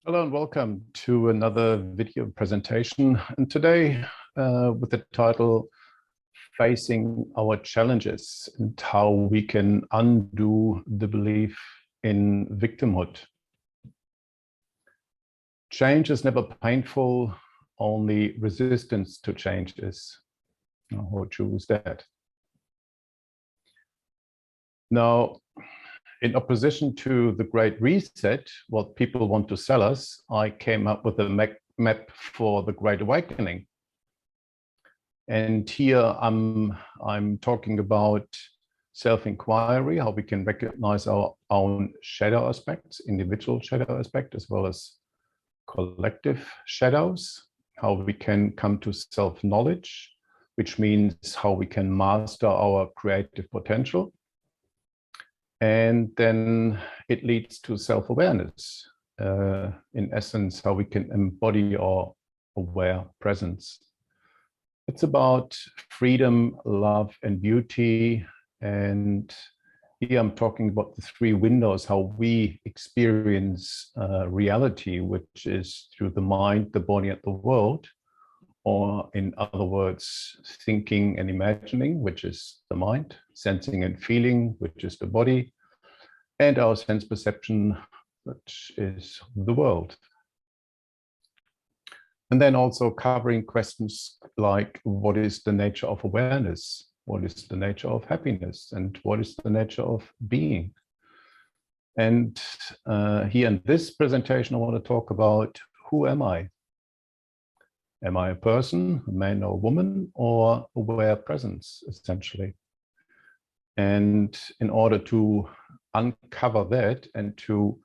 Hello and welcome to another video presentation. And today with the title, Facing Our Challenges and How We Can Undo the Belief in Victimhood. Change is never painful, only resistance to change is. How true is that? Now, in opposition to the Great Reset, what people want to sell us, I came up with a map for the Great Awakening. And here I'm talking about self-inquiry, how we can recognize our own shadow aspects, individual shadow aspect, as well as collective shadows, how we can come to self-knowledge, which means how we can master our creative potential. And then it leads to self-awareness, in essence, how we can embody our aware presence. It's about freedom, love, and beauty. And here I'm talking about the three windows, how we experience reality, which is through the mind, the body, and the world. Or in other words, thinking and imagining, which is the mind, sensing and feeling, which is the body, and our sense perception, which is the world. And then also covering questions like, what is the nature of awareness? What is the nature of happiness? And what is the nature of being? And here in this presentation, I want to talk about, who am I? Am I a person, a man or a woman, or aware presence, essentially? And in order to uncover that and to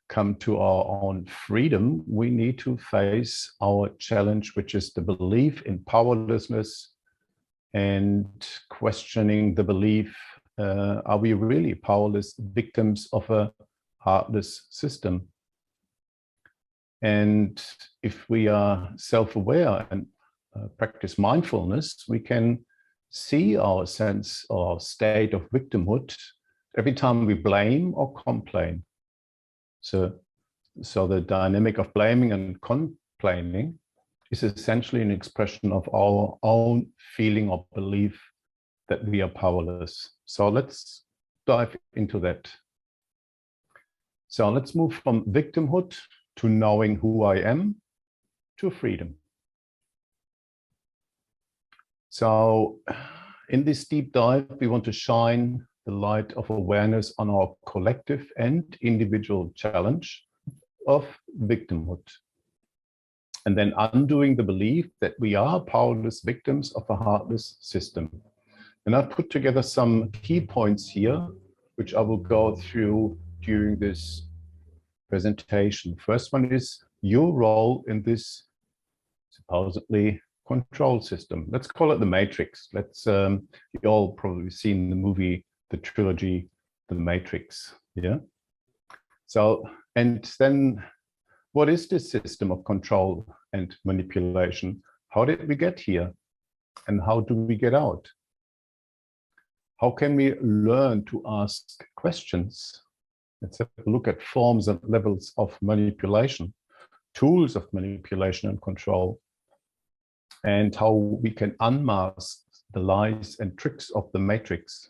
come to our own freedom, we need to face our challenge, which is the belief in powerlessness and questioning the belief, are we really powerless victims of a heartless system? And if we are self-aware and practice mindfulness, we can see our sense or state of victimhood every time we blame or complain. So the dynamic of blaming and complaining is essentially an expression of our own feeling or belief that we are powerless. So let's dive into that. So let's move from victimhood to knowing who I am, to freedom. So in this deep dive, we want to shine the light of awareness on our collective and individual challenge of victimhood. And then undoing the belief that we are powerless victims of a heartless system. And I've put together some key points here, which I will go through during this presentation. First one is your role in this supposedly control system. Let's call it the Matrix. You all probably seen the movie, the trilogy, The Matrix. Yeah. So, and then what is this system of control and manipulation? How did we get here? And how do we get out? How can we learn to ask questions? Let's have a look at forms and levels of manipulation, tools of manipulation and control, and how we can unmask the lies and tricks of the matrix,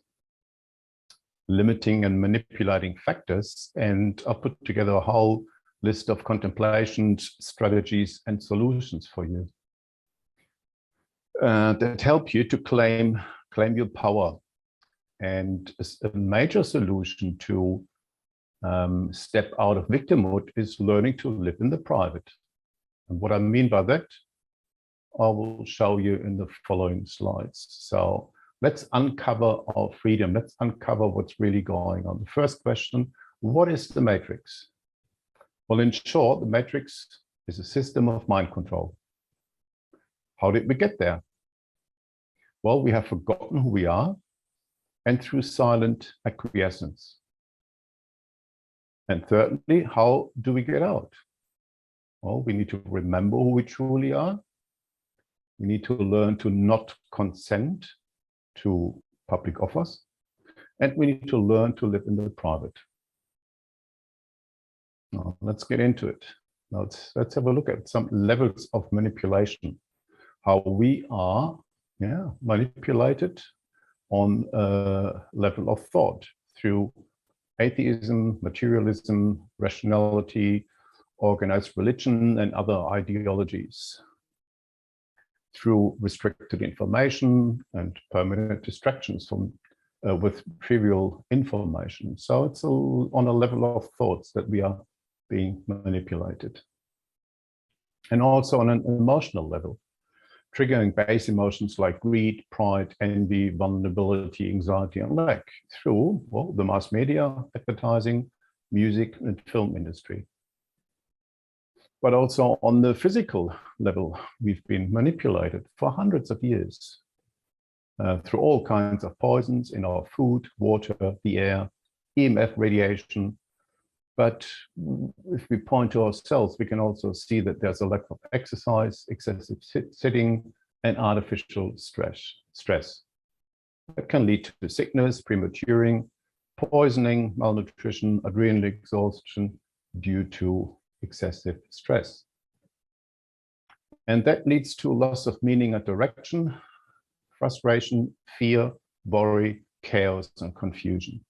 limiting and manipulating factors. And I'll put together a whole list of contemplations, strategies, and solutions for you that help you to claim your power. And a major solution to step out of victimhood is learning to live in the private. And what I mean by that, I will show you in the following slides. So let's uncover our freedom. Let's uncover what's really going on. The first question, what is the matrix? Well, in short, the matrix is a system of mind control. How did we get there? Well, we have forgotten who we are, and through silent acquiescence. And thirdly, how do we get out? Well, we need to remember who we truly are. We need to learn to not consent to public offers. And we need to learn to live in the private. Now, let's get into it. Now let's have a look at some levels of manipulation, how we are manipulated on a level of thought through atheism, materialism, rationality, organized religion, and other ideologies, through restricted information and permanent distractions from with trivial information. So it's on a level of thoughts that we are being manipulated. And also on an emotional level, triggering base emotions like greed, pride, envy, vulnerability, anxiety, and lack through, well, the mass media, advertising, music, and film industry. But also on the physical level, we've been manipulated for hundreds of years through all kinds of poisons in our food, water, the air, EMF radiation. But if we point to ourselves, we can also see that there's a lack of exercise, excessive sitting, and artificial stress. That can lead to sickness, prematuring, poisoning, malnutrition, adrenal exhaustion due to excessive stress. And that leads to loss of meaning and direction, frustration, fear, worry, chaos, and confusion.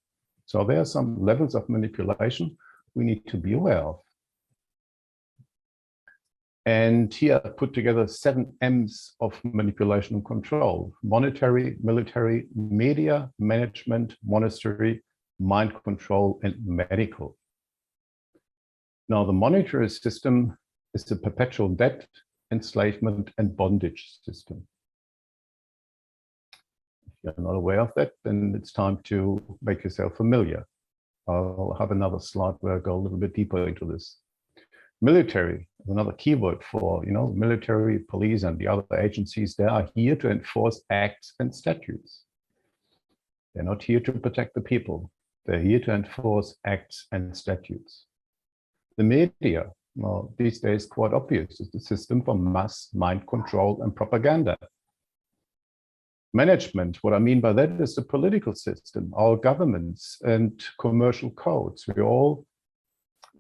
So there are some levels of manipulation we need to be aware of. And here I put together 7 M's of manipulation and control: monetary, military, media, management, monastery, mind control, and medical. Now, the monetary system is the perpetual debt, enslavement, and bondage system. If you're not aware of that, then it's time to make yourself familiar. I'll have another slide where I go a little bit deeper into this. Military is another keyword for, military, police, and the other agencies. They are here to enforce acts and statutes. They're not here to protect the people. They're here to enforce acts and statutes. The media, well, these days quite obvious, is the system for mass mind control and propaganda. Management, what I mean by that is the political system, our governments and commercial codes. We're all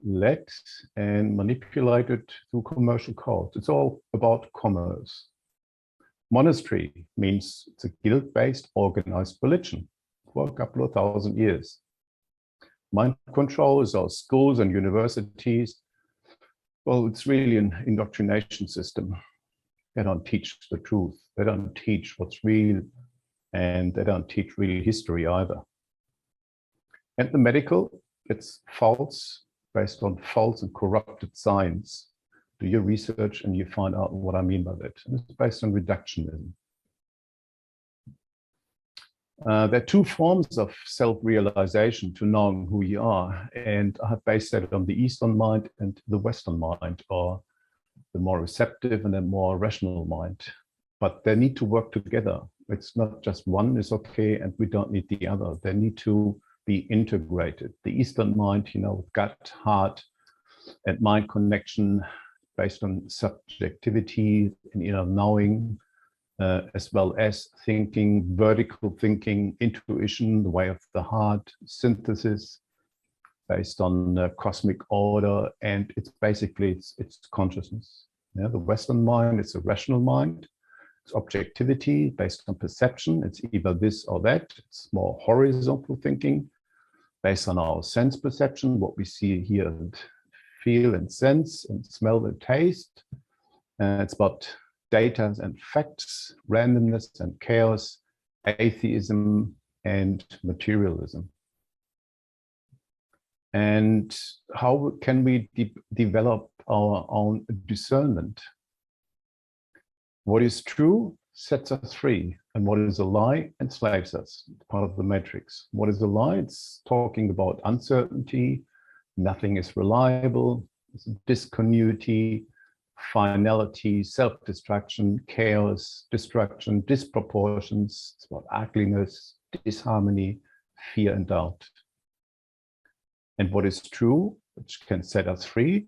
led and manipulated through commercial codes. It's all about commerce. Monastery means it's a guild-based organized religion for a couple of thousand years. Mind control is our schools and universities. Well, it's really an indoctrination system. They don't teach the truth. They don't teach what's real, and they don't teach real history either. And the medical, it's false, based on false and corrupted science. Do your research and you find out what I mean by that. And it's based on reductionism. There are 2 forms of self-realization to knowing who you are, and I have based that on the Eastern mind and the Western mind, or the more receptive and the more rational mind. But they need to work together. It's not just one is okay and we don't need the other. They need to be integrated. The Eastern mind, gut, heart, and mind connection based on subjectivity and inner knowing, as well as thinking, vertical thinking, intuition, the way of the heart, synthesis, based on cosmic order, and it's basically it's consciousness. Yeah, the Western mind is a rational mind. It's objectivity based on perception. It's either this or that. It's more horizontal thinking based on our sense perception, what we see, hear, and feel, and sense, and smell, and taste. It's about data and facts, randomness and chaos, atheism and materialism. And how can we develop our own discernment? What is true sets us free, and what is a lie enslaves us. It's part of the matrix. What is a lie? It's talking about uncertainty, nothing is reliable, discontinuity, finality, self-destruction, chaos, destruction, disproportions. It's about ugliness, disharmony, fear, and doubt. And what is true, which can set us free,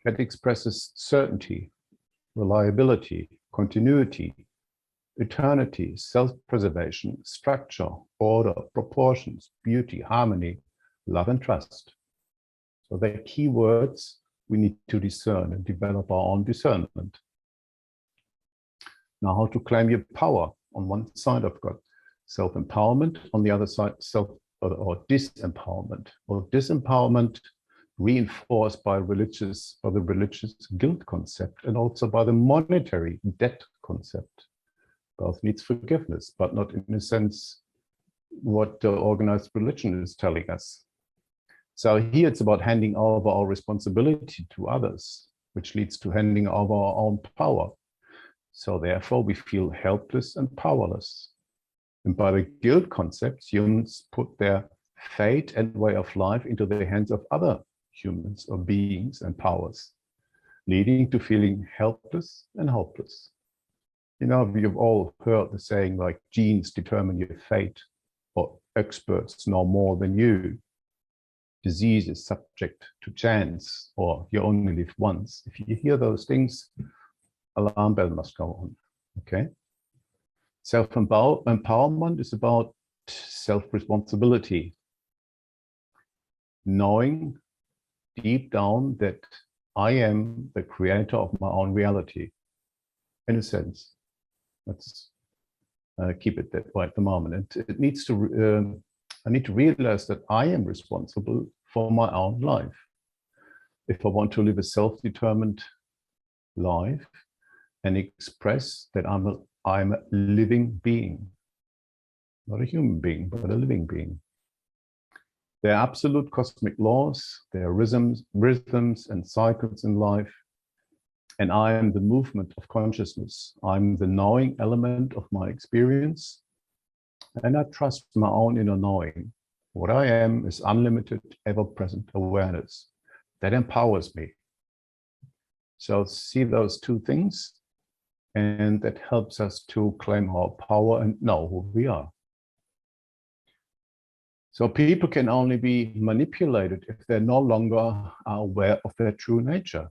that expresses certainty, reliability, continuity, eternity, self-preservation, structure, order, proportions, beauty, harmony, love, and trust. So they're key words we need to discern and develop our own discernment. Now, how to claim your power? On one side, I've got self-empowerment. On the other side, or disempowerment. Or disempowerment reinforced by the religious guilt concept and also by the monetary debt concept. Both needs forgiveness, but not in a sense what organized religion is telling us. So here it's about handing over our responsibility to others, which leads to handing over our own power. So therefore we feel helpless and powerless. And by the guilt concepts, humans put their fate and way of life into the hands of other humans or beings and powers, leading to feeling helpless and hopeless. You know, you've all heard the saying like genes determine your fate, or experts know more than you. Disease is subject to chance, or you only live once. If you hear those things, alarm bell must go on, okay? Self-empowerment is about self-responsibility, knowing deep down that I am the creator of my own reality, in a sense. Let's keep it that way at the moment. And it needs to, I need to realize that I am responsible for my own life. If I want to live a self-determined life and express that I'm a living being, not a human being, but a living being. There are absolute cosmic laws, there are rhythms and cycles in life, and I am the movement of consciousness. I'm the knowing element of my experience, and I trust my own inner knowing. What I am is unlimited, ever-present awareness that empowers me. So see those two things, and that helps us to claim our power and know who we are. So people can only be manipulated if they no longer are aware of their true nature.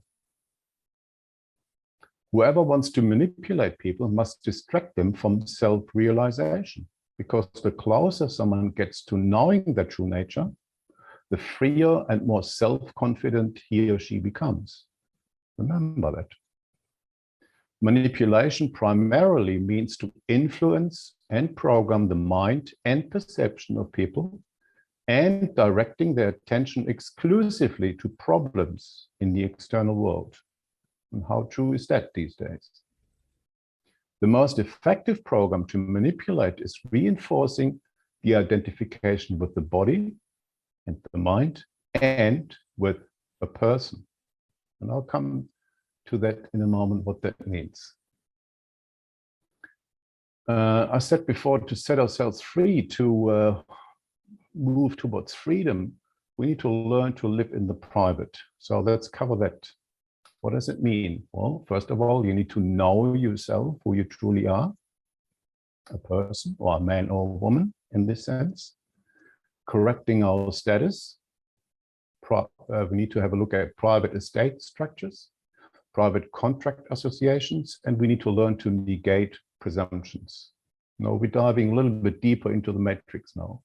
Whoever wants to manipulate people must distract them from self-realization, because the closer someone gets to knowing their true nature, the freer and more self-confident he or she becomes. Remember that. Manipulation primarily means to influence and program the mind and perception of people, and directing their attention exclusively to problems in the external world. And how true is that these days? The most effective program to manipulate is reinforcing the identification with the body and the mind and with a person. And I'll come to that in a moment, what that means. I said before, to set ourselves free, to move towards freedom, we need to learn to live in the private. So let's cover that. What does it mean? Well, first of all, you need to know yourself, who you truly are, a person or a man or a woman in this sense. Correcting our status. We need to have a look at private estate structures, private contract associations, and we need to learn to negate presumptions. Now we're diving a little bit deeper into the matrix now.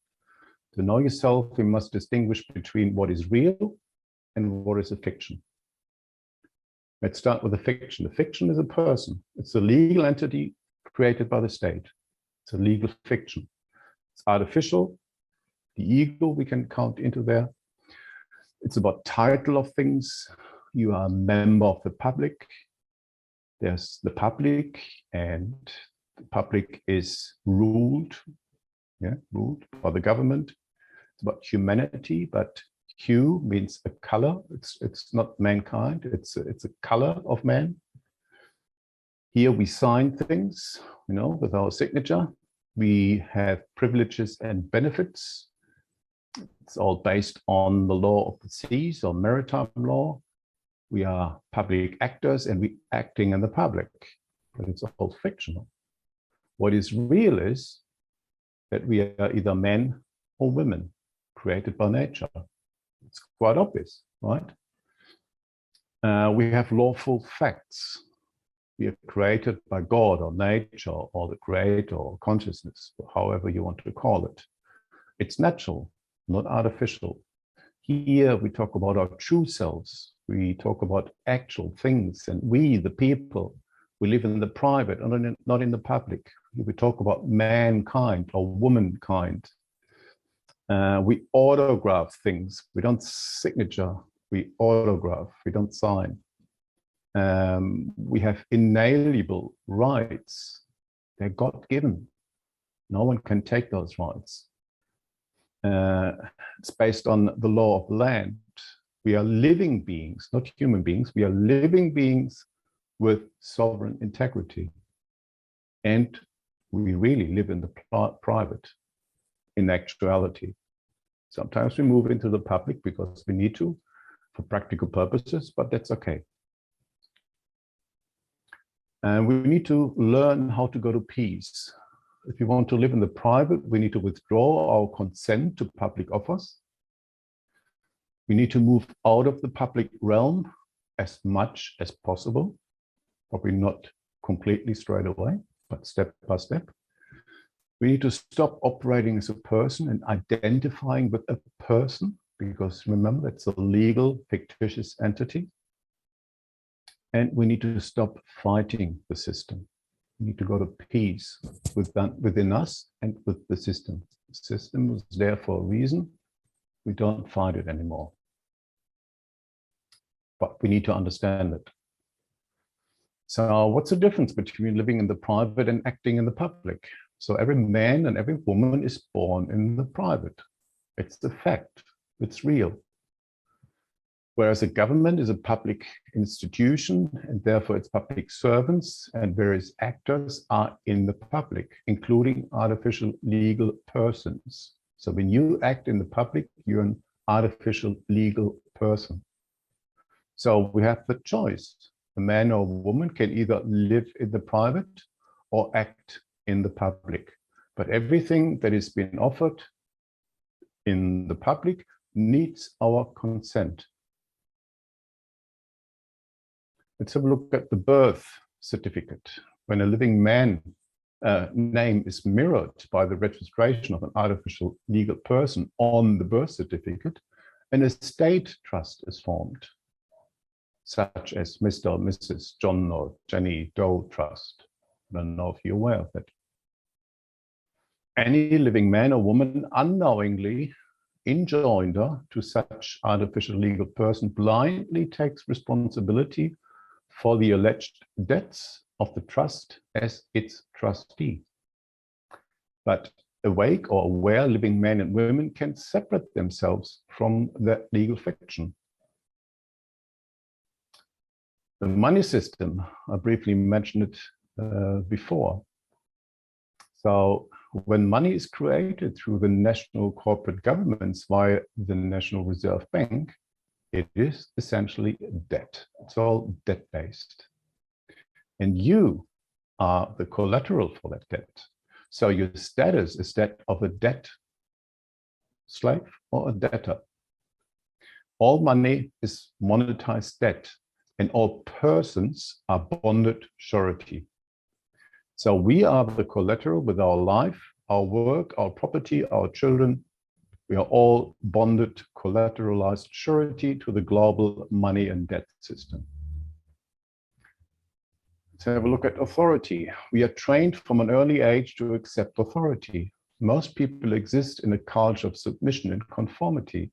To know yourself, we must distinguish between what is real and what is a fiction. Let's start with a fiction. A fiction is a person. It's a legal entity created by the state. It's a legal fiction. It's artificial. The ego we can count into there. It's about title of things. You are a member of the public. There's the public, and the public is ruled by the government. It's about humanity, but hue means a color. It's not mankind. It's a color of man. Here we sign things, with our signature. We have privileges and benefits. It's all based on the law of the seas or maritime law. We are public actors and we're acting in the public, but it's all fictional. What is real is that we are either men or women created by nature. It's quite obvious, right? We have lawful facts. We are created by God or nature or the creator or consciousness, however you want to call it. It's natural, not artificial. Here we talk about our true selves, We talk about actual things, and we, the people, we live in the private, not in the public. We talk about mankind or womankind. We autograph things. We don't signature, we autograph, we don't sign. We have inalienable rights. They're God-given. No one can take those rights. It's based on the law of the land. We are living beings, not human beings. We are living beings with sovereign integrity. And we really live in the private, in actuality. Sometimes we move into the public because we need to, for practical purposes, but that's okay. And we need to learn how to go to peace. If you want to live in the private, we need to withdraw our consent to public offers. We need to move out of the public realm as much as possible, probably not completely straight away, but step by step. We need to stop operating as a person and identifying with a person, because remember, it's a legal, fictitious entity. And we need to stop fighting the system. We need to go to peace within us and with the system. The system is there for a reason. We don't fight it anymore. But we need to understand it. So what's the difference between living in the private and acting in the public? So every man and every woman is born in the private. It's the fact. It's real. Whereas a government is a public institution, and therefore its public servants and various actors are in the public, including artificial legal persons. So when you act in the public, you're an artificial legal person. So we have the choice. A man or a woman can either live in the private or act in the public. But everything that is being offered in the public needs our consent. Let's have a look at the birth certificate. When a living man name is mirrored by the registration of an artificial legal person on the birth certificate, an estate trust is formed, such as Mr. or Mrs. John or Jenny Doe Trust. I don't know if you're aware of that. Any living man or woman unknowingly enjoinder to such artificial legal person blindly takes responsibility for the alleged debts of the trust as its trustee. But awake or aware living men and women can separate themselves from that legal fiction. The money system, I briefly mentioned it before. So when money is created through the national corporate governments via the National Reserve Bank, it is essentially debt. It's all debt-based. And you are the collateral for that debt. So your status is that of a debt slave or a debtor. All money is monetized debt, and all persons are bonded surety. So we are the collateral with our life, our work, our property, our children. We are all bonded, collateralized surety to the global money and debt system. Let's have a look at authority. We are trained from an early age to accept authority. Most people exist in a culture of submission and conformity,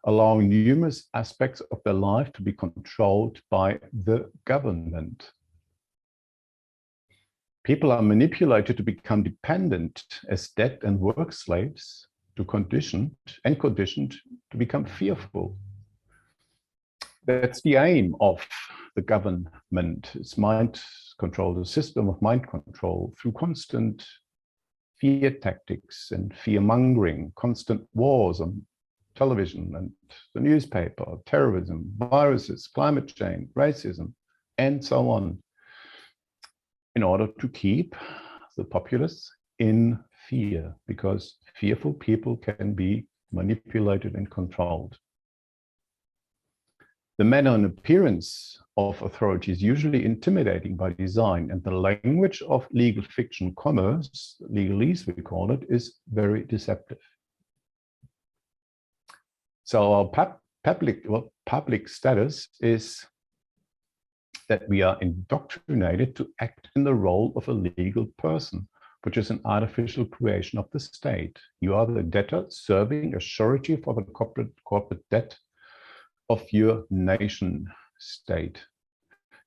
allowing numerous aspects of their life to be controlled by the government. People are manipulated to become dependent as debt and work slaves, conditioned to become fearful. That's the aim of the government. It's mind control, the system of mind control through constant fear tactics and fear mongering, constant wars on television and the newspaper, terrorism, viruses, climate change, racism, and so on, in order to keep the populace in fear, because fearful people can be manipulated and controlled. The manner and appearance of authority is usually intimidating by design, and the language of legal fiction commerce, legalese we call it, is very deceptive. So our public status is that we are indoctrinated to act in the role of a legal person, which is an artificial creation of the state. You are the debtor serving a surety for the corporate debt of your nation state.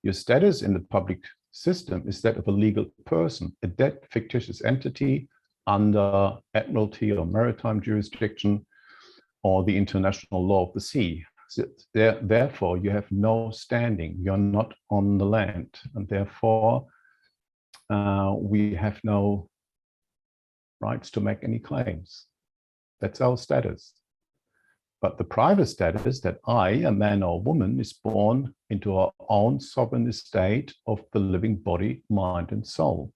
Your status in the public system is that of a legal person, a dead fictitious entity under admiralty or maritime jurisdiction or the international law of the sea. So therefore, you have no standing. You're not on the land, and therefore we have no rights to make any claims. That's our status. But the private status that I, a man or woman, is born into our own sovereign estate of the living body, mind, and soul.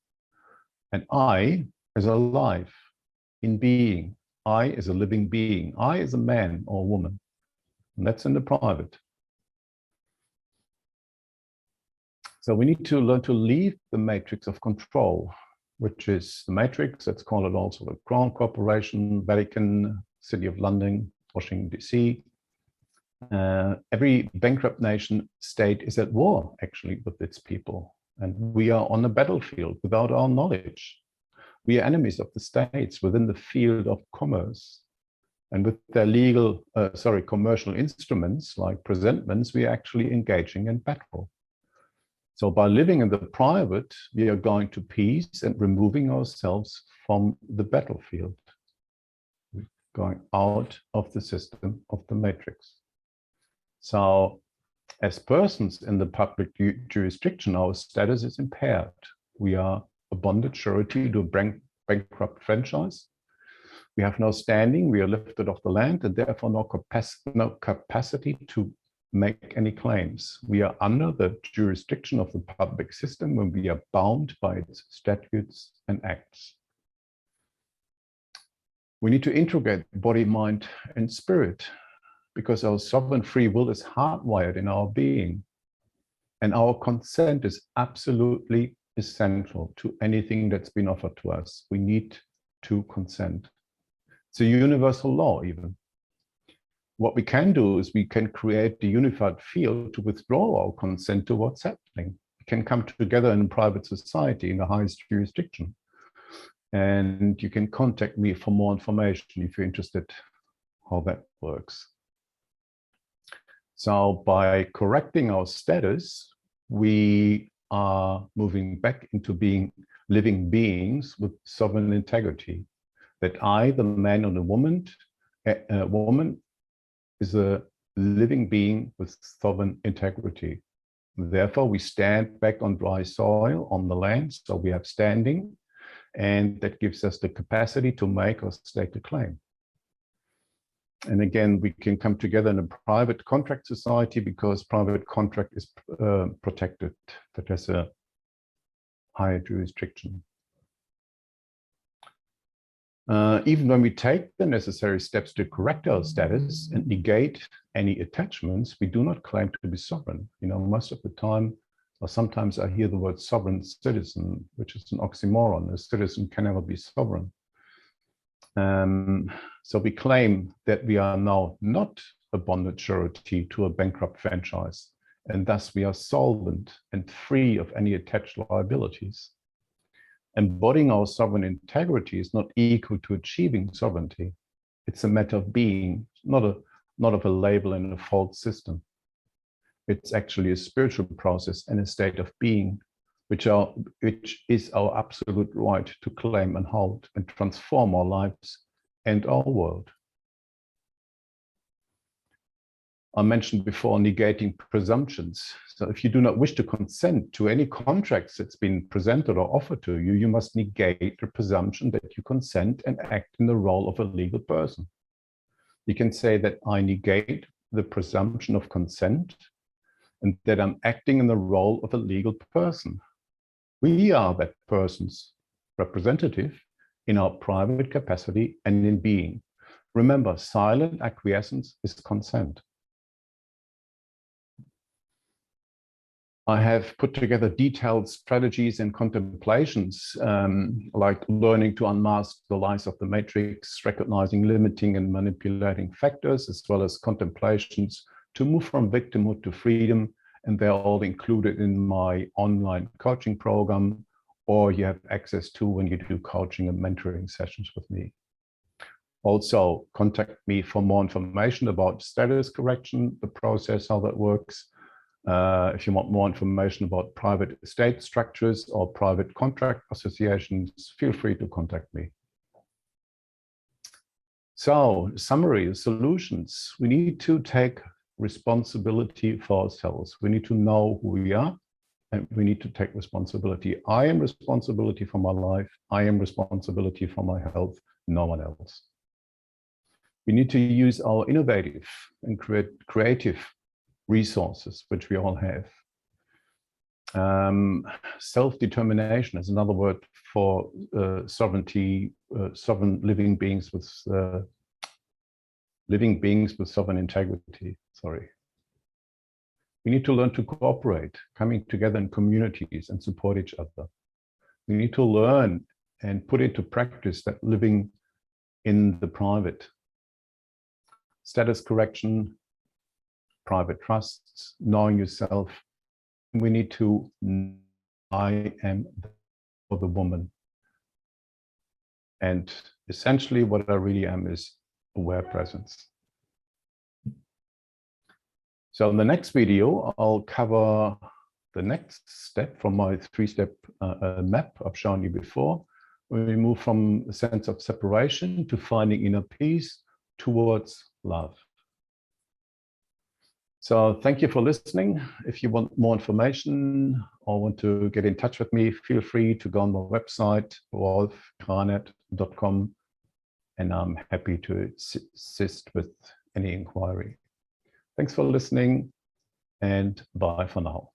And I is alive in being. I is a living being. I is a man or woman. And that's in the private. So we need to learn to leave the matrix of control, which is the matrix, let's call it also the Crown Corporation, Vatican, City of London, Washington, D.C. Every bankrupt nation state is at war, actually, with its people. And we are on the battlefield without our knowledge. We are enemies of the states within the field of commerce. And with their commercial instruments like presentments, we are actually engaging in battle. So by living in the private, we are going to peace and removing ourselves from the battlefield, going out of the system of the matrix. So as persons in the public jurisdiction, our status is impaired. We are a bonded surety to a bankrupt franchise. We have no standing, we are lifted off the land, and therefore no capacity to make any claims. We are under the jurisdiction of the public system when we are bound by its statutes and acts. We need to integrate body, mind, and spirit, because our sovereign free will is hardwired in our being. And our consent is absolutely essential to anything that's been offered to us. We need to consent. It's a universal law, even. What we can do is we can create the unified field to withdraw our consent to what's happening. We can come together in a private society in the highest jurisdiction. And you can contact me for more information if you're interested how that works. So by correcting our status, we are moving back into being living beings with sovereign integrity. That I, the man or the woman is a living being with sovereign integrity. Therefore, we stand back on dry soil, on the land, so we have standing, and that gives us the capacity to make or stake a claim. And again, we can come together in a private contract society because private contract is protected, that has a higher jurisdiction. Even when we take the necessary steps to correct our status and negate any attachments, we do not claim to be sovereign. You know, most of the time, or sometimes I hear the word sovereign citizen, which is an oxymoron. A citizen can never be sovereign. So we claim that we are now not a bonded surety to a bankrupt franchise, and thus we are solvent and free of any attached liabilities. Embodying our sovereign integrity is not equal to achieving sovereignty. It's a matter of being, not of a label and a false system. It's actually a spiritual process and a state of being, which is our absolute right to claim and hold and transform our lives and our world. I mentioned before negating presumptions. So if you do not wish to consent to any contracts that's been presented or offered to you, you must negate the presumption that you consent and act in the role of a legal person. You can say that I negate the presumption of consent and that I'm acting in the role of a legal person. We are that person's representative in our private capacity and in being. Remember, silent acquiescence is consent. I have put together detailed strategies and contemplations, like learning to unmask the lies of the matrix, recognizing limiting and manipulating factors, as well as contemplations to move from victimhood to freedom. And they're all included in my online coaching program, or you have access to when you do coaching and mentoring sessions with me. Also, contact me for more information about status correction, the process, how that works. If you want more information about private estate structures or private contract associations, feel free to contact me. So, summary, solutions. We need to take responsibility for ourselves. We need to know who we are, and we need to take responsibility. I am responsibility for my life. I am responsibility for my health, no one else. We need to use our innovative and creative resources, which we all have. Self-determination is another word for sovereignty, sovereign living beings with sovereign integrity. Sorry. We need to learn to cooperate, coming together in communities and support each other. We need to learn and put into practice that living in the private. Status correction, private trusts, knowing yourself. We need to, I am for the woman. And essentially what I really am is aware presence. So in the next video, I'll cover the next step from my three-step map I've shown you before. We move from a sense of separation to finding inner peace towards love. So thank you for listening. If you want more information or want to get in touch with me, feel free to go on my website, wolfgranet.com, and I'm happy to assist with any inquiry. Thanks for listening, and bye for now.